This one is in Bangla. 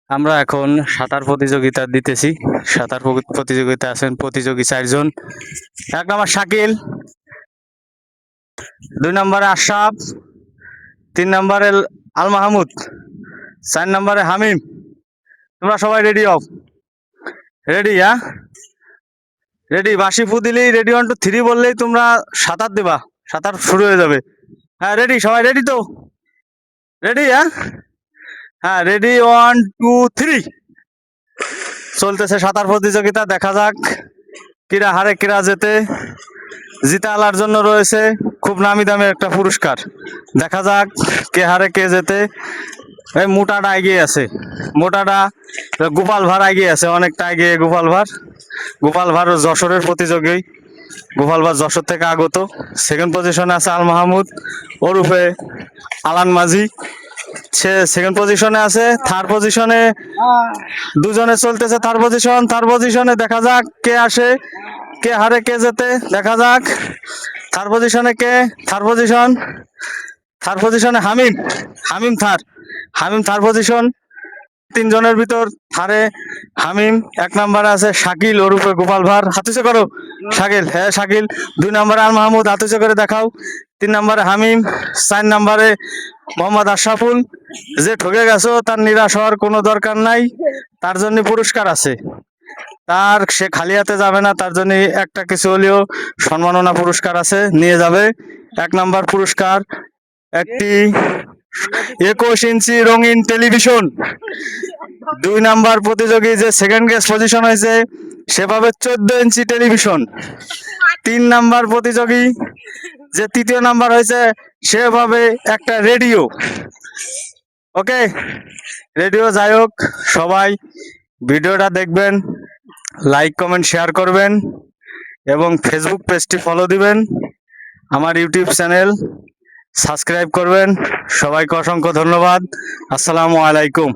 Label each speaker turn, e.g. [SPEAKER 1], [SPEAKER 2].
[SPEAKER 1] আমরা এখন সাঁতার প্রতিযোগিতা দিতেছি। সাঁতার প্রতিযোগিতা আছেন প্রতিযোগী 4 জন। 1 নম্বর শাকিল, 2 নম্বরে আশরাফ, 3 নম্বরে আল মাহমুদ, 4 নম্বরে হামিম। তোমরা সবাই রেডি হও। রেডি? হ্যাঁ রেডি। বাঁশি ফু দিলেই রেডি 1 2 3 বললেই তোমরা সাঁতার দেবা, সাঁতার শুরু হয়ে যাবে। হ্যাঁ রেডি? সবাই রেডি তো? রেডি? হ্যাঁ হ্যাঁ রেডি 1 2 3। চলতেছে সাঁতার প্রতিযোগিতা। দেখা যাক কিরা হারে কিরা জেতে। জিতে আলার জন্য রয়েছে খুব নামি দামি একটা পুরস্কার। দেখা যাক কে হারে কে জেতে। এই মোটাটা এগিয়ে আছে, মোটাটা গোপাল ভাড় এগিয়ে আছে, অনেকটা এগিয়ে গোপাল ভাড়। গোপাল ভাড় যশোরের প্রতিযোগী, গোপাল ভাড় যশোর থেকে আগত। সেকেন্ড পজিশনে আছে আল মাহমুদ ওরফে আলান মাঝি, সে সেকেন্ড পজিশনে আছে। থার্ড পজিশনে দুজনে চলতেছে থার্ড পজিশন। থার্ড পজিশনে দেখা যাক কে আসে, কে হারে কে জেতে। দেখা যাক থার্ড পজিশনে কে। থার্ড পজিশনে হামিম, হামিম থার্ড পজিশন। 3 জনের ভিতর থারে হামিম। 1 নম্বরে আছে শাকিল ওরূপে গোপাল ভাড়। হাতুচে করো শাকিল। হ্যাঁ শাকিল। 2 নম্বরে আল মাহমুদ, হাতুচে করে দেখাও। 3 নম্বরে হামিম। 4 নম্বরে মোহাম্মদ আশরাফুল। যে ঠকে গেছো তার নিরাশ হওয়ার কোনো দরকার নাই, তার জন্য পুরস্কার আছে। তার সে খালি হাতে যাবে না, তার জন্য একটা কিছু হলেও সম্মাননা পুরস্কার আছে, নিয়ে যাবে। 1 নম্বর পুরস্কার একটি 21 ইঞ্চি রঙিন টেলিভিশন। 2 নম্বর প্রতিযোগী যে সেকেন্ড গেস্ট পজিশন হয়েছে সেভাবে 14 ইঞ্চি টেলিভিশন। 3 নম্বর প্রতিযোগী যে তৃতীয় নাম্বার হয়েছে সেভাবে একটা রেডিও। ওকে রেডিও। যাই হোক, সবাই ভিডিওটা দেখবেন, লাইক কমেন্ট শেয়ার করবেন এবং ফেসবুক পেজটি ফলো দিবেন। আমার ইউটিউব চ্যানেল সাবস্ক্রাইব করবেন। সবাইকে অসংখ্য ধন্যবাদ। আসসালামু আলাইকুম।